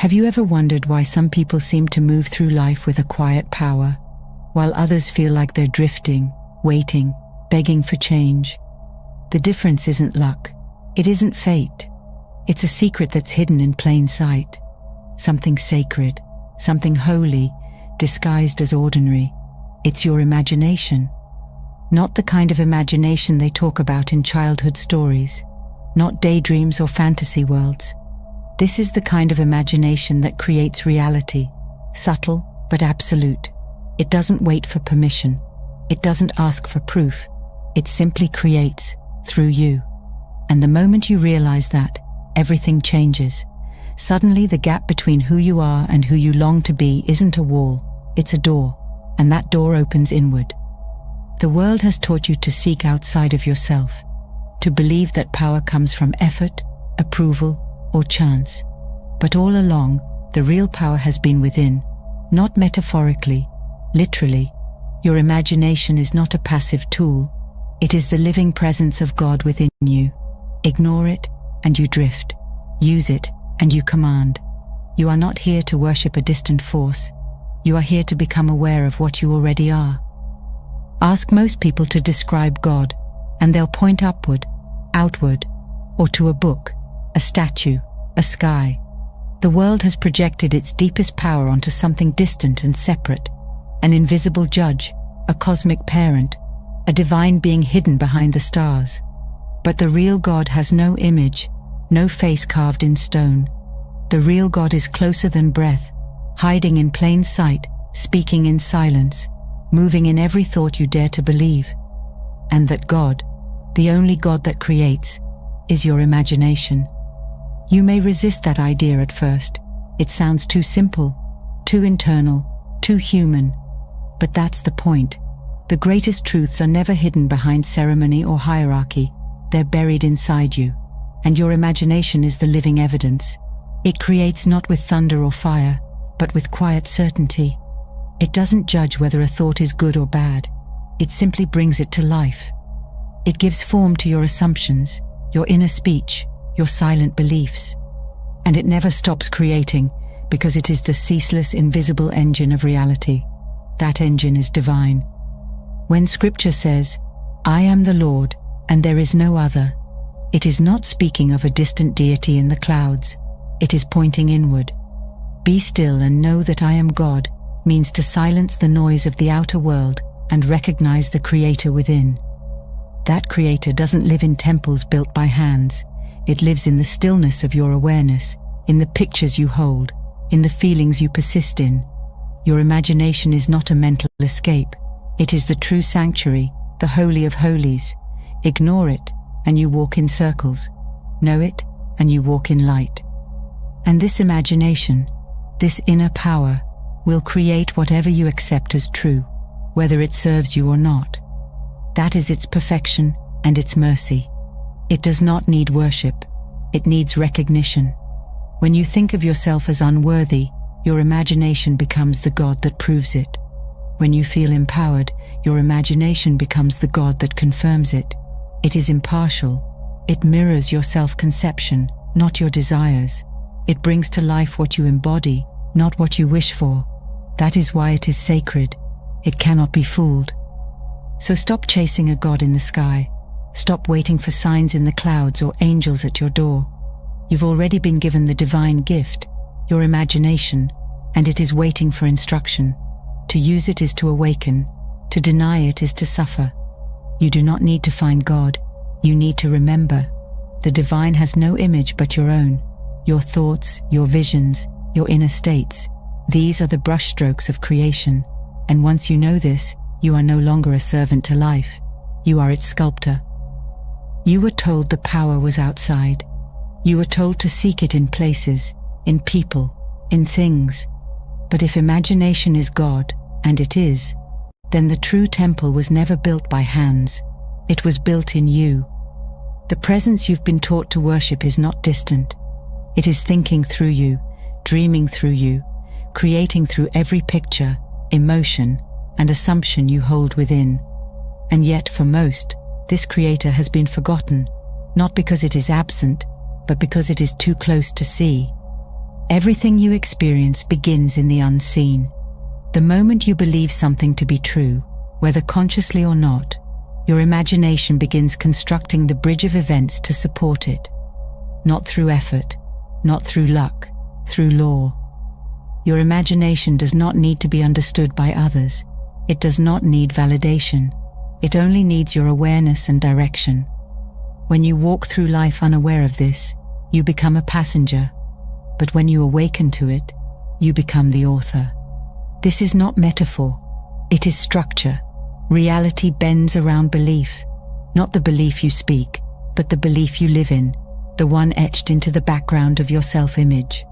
Have you ever wondered why some people seem to move through life with a quiet power, while others feel like they're drifting, waiting, begging for change? The difference isn't luck. It isn't fate. It's a secret that's hidden in plain sight. Something sacred, something holy, disguised as ordinary. It's your imagination. Not the kind of imagination they talk about in childhood stories. Not daydreams or fantasy worlds. This is the kind of imagination that creates reality, subtle but absolute. It doesn't wait for permission. It doesn't ask for proof. It simply creates through you. And the moment you realize that, everything changes. Suddenly the gap between who you are and who you long to be isn't a wall, it's a door, and that door opens inward. The world has taught you to seek outside of yourself, to believe that power comes from effort, approval, or chance. But all along, the real power has been within, not metaphorically, literally. Your imagination is not a passive tool. It is the living presence of God within you. Ignore it, and you drift. Use it, and you command. You are not here to worship a distant force. You are here to become aware of what you already are. Ask most people to describe God, and they'll point upward, outward, or to a book, a statue, a sky. The world has projected its deepest power onto something distant and separate, an invisible judge, a cosmic parent, a divine being hidden behind the stars. But the real God has no image, no face carved in stone. The real God is closer than breath, hiding in plain sight, speaking in silence, moving in every thought you dare to believe. And that God, the only God that creates, is your imagination. You may resist that idea at first. It sounds too simple, too internal, too human. But that's the point. The greatest truths are never hidden behind ceremony or hierarchy. They're buried inside you. And your imagination is the living evidence. It creates not with thunder or fire, but with quiet certainty. It doesn't judge whether a thought is good or bad. It simply brings it to life. It gives form to your assumptions, your inner speech, your silent beliefs. And it never stops creating, because it is the ceaseless, invisible engine of reality. That engine is divine. When Scripture says, "I am the Lord, and there is no other," it is not speaking of a distant deity in the clouds. It is pointing inward. "Be still and know that I am God" means to silence the noise of the outer world and recognize the Creator within. That Creator doesn't live in temples built by hands. It lives in the stillness of your awareness, in the pictures you hold, in the feelings you persist in. Your imagination is not a mental escape. It is the true sanctuary, the Holy of Holies. Ignore it, and you walk in circles. Know it, and you walk in light. And this imagination, this inner power, will create whatever you accept as true, whether it serves you or not. That is its perfection and its mercy. It does not need worship. It needs recognition. When you think of yourself as unworthy, your imagination becomes the God that proves it. When you feel empowered, your imagination becomes the God that confirms it. It is impartial. It mirrors your self-conception, not your desires. It brings to life what you embody, not what you wish for. That is why it is sacred. It cannot be fooled. So stop chasing a God in the sky. Stop waiting for signs in the clouds or angels at your door. You've already been given the divine gift, your imagination, and it is waiting for instruction. To use it is to awaken. To deny it is to suffer. You do not need to find God. You need to remember. The divine has no image but your own. Your thoughts, your visions, your inner states. These are the brushstrokes of creation. And once you know this, you are no longer a servant to life. You are its sculptor. You were told the power was outside. You were told to seek it in places, in people, in things. But if imagination is God, and it is, then the true temple was never built by hands. It was built in you. The presence you've been taught to worship is not distant. It is thinking through you, dreaming through you, creating through every picture, emotion, and assumption you hold within. And yet, for most, this Creator has been forgotten, not because it is absent, but because it is too close to see. Everything you experience begins in the unseen. The moment you believe something to be true, whether consciously or not, your imagination begins constructing the bridge of events to support it. Not through effort, not through luck, through law. Your imagination does not need to be understood by others. It does not need validation. It only needs your awareness and direction. When you walk through life unaware of this, you become a passenger. But when you awaken to it, you become the author. This is not metaphor. It is structure. Reality bends around belief. Not the belief you speak, but the belief you live in, the one etched into the background of your self-image.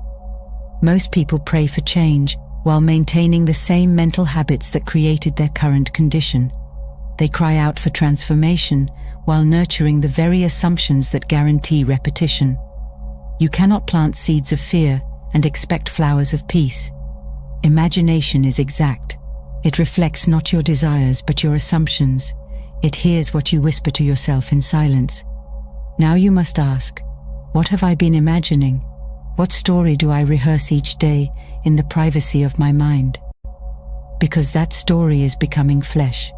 Most people pray for change while maintaining the same mental habits that created their current condition. They cry out for transformation while nurturing the very assumptions that guarantee repetition. You cannot plant seeds of fear and expect flowers of peace. Imagination is exact. It reflects not your desires but your assumptions. It hears what you whisper to yourself in silence. Now you must ask, what have I been imagining? What story do I rehearse each day in the privacy of my mind? Because that story is becoming flesh.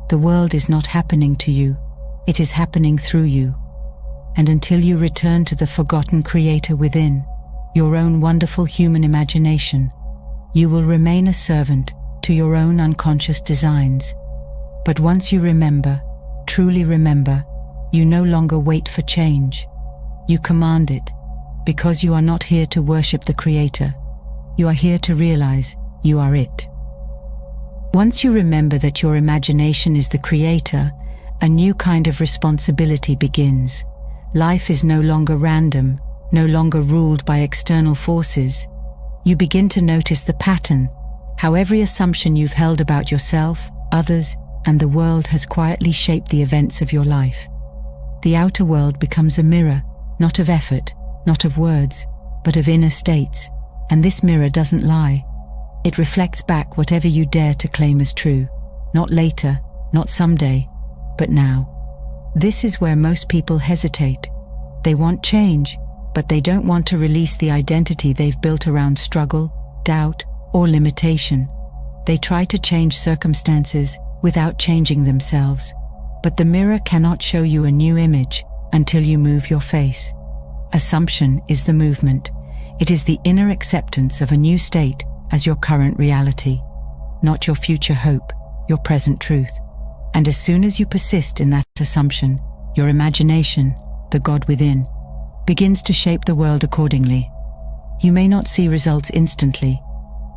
The world is not happening to you. It is happening through you. And until you return to the forgotten creator within, your own wonderful human imagination, you will remain a servant to your own unconscious designs. But once you remember, truly remember, you no longer wait for change. You command it, because you are not here to worship the creator. You are here to realize you are it. Once you remember that your imagination is the creator, a new kind of responsibility begins. Life is no longer random, no longer ruled by external forces. You begin to notice the pattern, how every assumption you've held about yourself, others, and the world has quietly shaped the events of your life. The outer world becomes a mirror, not of effort, not of words, but of inner states, and this mirror doesn't lie. It reflects back whatever you dare to claim as true, not later, not someday, but now. This is where most people hesitate. They want change, but they don't want to release the identity they've built around struggle, doubt, or limitation. They try to change circumstances without changing themselves. But the mirror cannot show you a new image until you move your face. Assumption is the movement. It is the inner acceptance of a new state as your current reality, not your future hope, your present truth. And as soon as you persist in that assumption, your imagination, the God within, begins to shape the world accordingly. You may not see results instantly,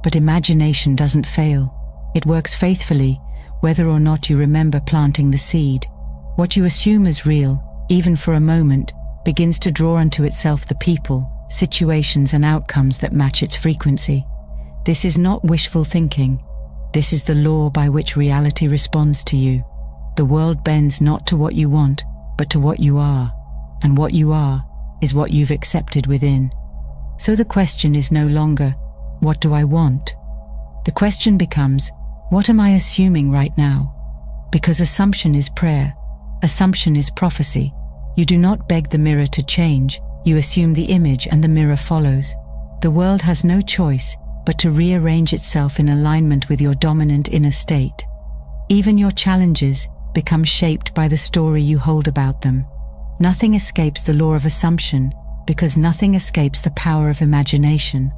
but imagination doesn't fail. It works faithfully, whether or not you remember planting the seed. What you assume as real, even for a moment, begins to draw unto itself the people, situations, and outcomes that match its frequency. This is not wishful thinking. This is the law by which reality responds to you. The world bends not to what you want, but to what you are. And what you are is what you've accepted within. So the question is no longer, what do I want? The question becomes, what am I assuming right now? Because assumption is prayer. Assumption is prophecy. You do not beg the mirror to change. You assume the image and the mirror follows. The world has no choice but to rearrange itself in alignment with your dominant inner state. Even your challenges become shaped by the story you hold about them. Nothing escapes the law of assumption, because nothing escapes the power of imagination.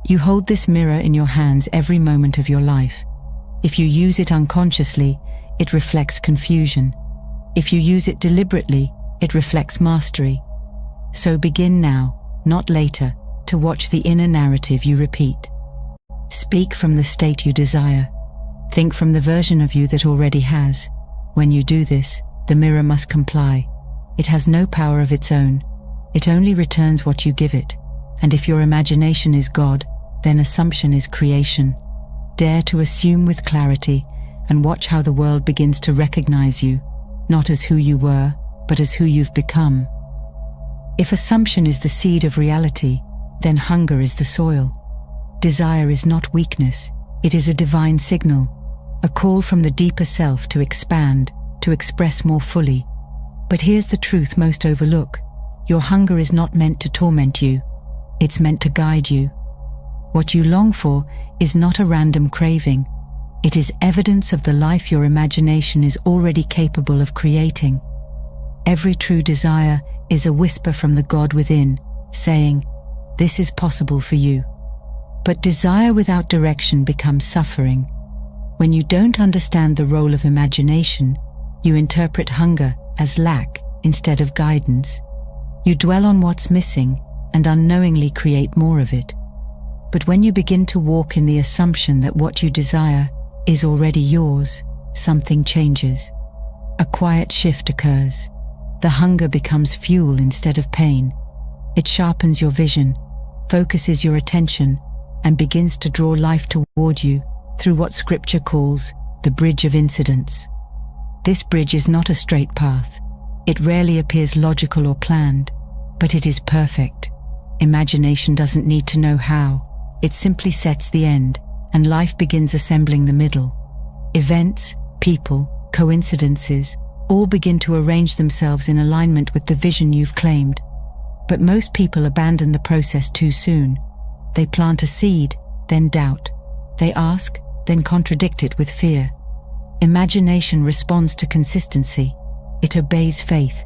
You hold this mirror in your hands every moment of your life. If you use it unconsciously, it reflects confusion. If you use it deliberately, it reflects mastery. So begin now, not later, to watch the inner narrative you repeat. Speak from the state you desire. Think from the version of you that already has. When you do this, the mirror must comply. It has no power of its own. It only returns what you give it. And if your imagination is God, then assumption is creation. Dare to assume with clarity, and watch how the world begins to recognize you, not as who you were, but as who you've become. If assumption is the seed of reality, then hunger is the soil. Desire is not weakness, it is a divine signal, a call from the deeper self to expand, to express more fully. But here's the truth most overlook. Your hunger is not meant to torment you. It's meant to guide you. What you long for is not a random craving. It is evidence of the life your imagination is already capable of creating. Every true desire is a whisper from the God within, saying, "This is possible for you." But desire without direction becomes suffering. When you don't understand the role of imagination, you interpret hunger as lack instead of guidance. You dwell on what's missing and unknowingly create more of it. But when you begin to walk in the assumption that what you desire is already yours, something changes. A quiet shift occurs. The hunger becomes fuel instead of pain. It sharpens your vision, focuses your attention, and begins to draw life toward you through what Scripture calls the bridge of incidents. This bridge is not a straight path. It rarely appears logical or planned, but it is perfect. Imagination doesn't need to know how. It simply sets the end, and life begins assembling the middle. Events, people, coincidences, all begin to arrange themselves in alignment with the vision you've claimed. But most people abandon the process too soon. They plant a seed, then doubt. They ask, then contradict it with fear. Imagination responds to consistency. It obeys faith.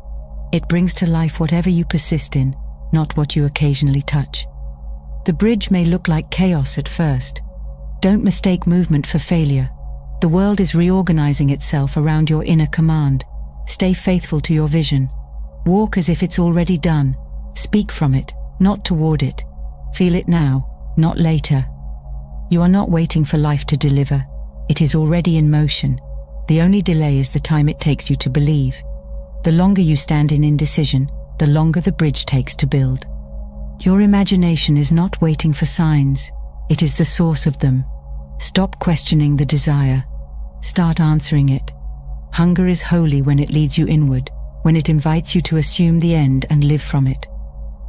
It brings to life whatever you persist in, not what you occasionally touch. The bridge may look like chaos at first. Don't mistake movement for failure. The world is reorganizing itself around your inner command. Stay faithful to your vision. Walk as if it's already done. Speak from it, not toward it. Feel it now, not later. You are not waiting for life to deliver. It is already in motion. The only delay is the time it takes you to believe. The longer you stand in indecision, the longer the bridge takes to build. Your imagination is not waiting for signs. It is the source of them. Stop questioning the desire. Start answering it. Hunger is holy when it leads you inward, when it invites you to assume the end and live from it.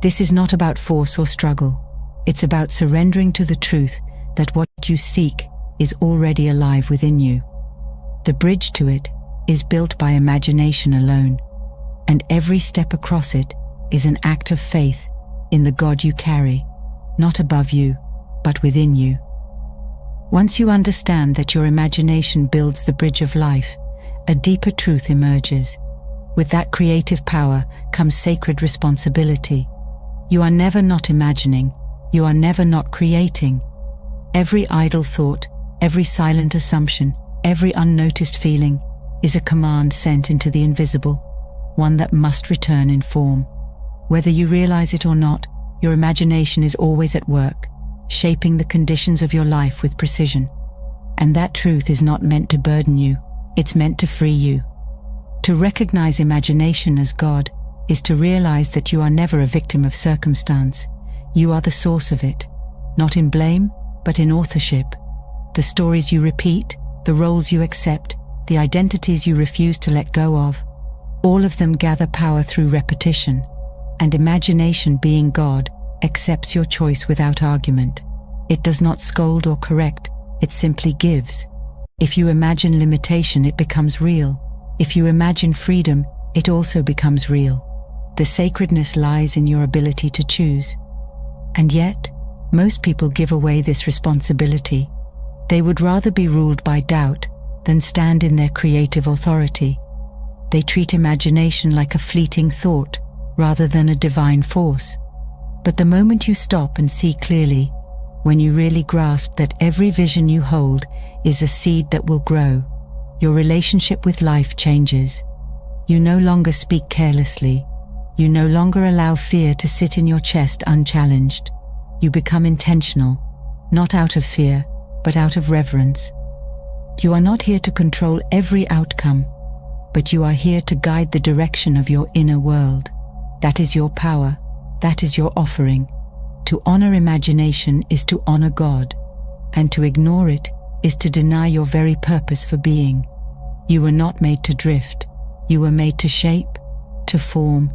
This is not about force or struggle. It's about surrendering to the truth that what you seek is already alive within you. The bridge to it is built by imagination alone, and every step across it is an act of faith in the God you carry, not above you, but within you. Once you understand that your imagination builds the bridge of life, a deeper truth emerges. With that creative power comes sacred responsibility. You are never not imagining. You are never not creating. Every idle thought, every silent assumption, every unnoticed feeling is a command sent into the invisible, one that must return in form. Whether you realize it or not, your imagination is always at work, shaping the conditions of your life with precision. And that truth is not meant to burden you, it's meant to free you. To recognize imagination as God is to realize that you are never a victim of circumstance. You are the source of it, not in blame, but in authorship. The stories you repeat, the roles you accept, the identities you refuse to let go of, all of them gather power through repetition. And imagination, being God, accepts your choice without argument. It does not scold or correct, it simply gives. If you imagine limitation, it becomes real. If you imagine freedom, it also becomes real. The sacredness lies in your ability to choose. And yet, most people give away this responsibility. They would rather be ruled by doubt than stand in their creative authority. They treat imagination like a fleeting thought rather than a divine force. But the moment you stop and see clearly, when you really grasp that every vision you hold is a seed that will grow, your relationship with life changes. You no longer speak carelessly. You no longer allow fear to sit in your chest unchallenged. You become intentional, not out of fear, but out of reverence. You are not here to control every outcome, but you are here to guide the direction of your inner world. That is your power. That is your offering. To honor imagination is to honor God, and to ignore it is to deny your very purpose for being. You were not made to drift. You were made to shape, to form,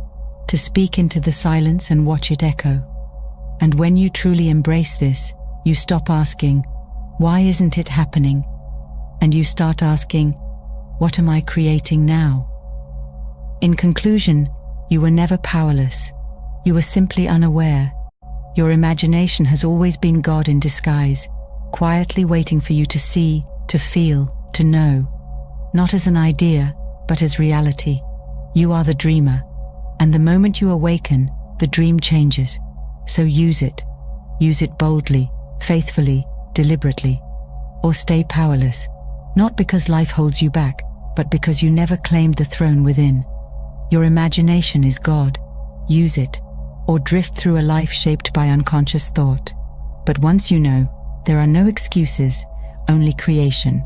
to speak into the silence and watch it echo. And when you truly embrace this, you stop asking, "Why isn't it happening?" And you start asking, "What am I creating now?" In conclusion, you were never powerless. You were simply unaware. Your imagination has always been God in disguise, quietly waiting for you to see, to feel, to know. Not as an idea, but as reality. You are the dreamer, and the moment you awaken, the dream changes. So use it. Use it boldly, faithfully, deliberately. Or stay powerless, not because life holds you back, but because you never claimed the throne within. Your imagination is God. Use it, or drift through a life shaped by unconscious thought. But once you know, there are no excuses, only creation.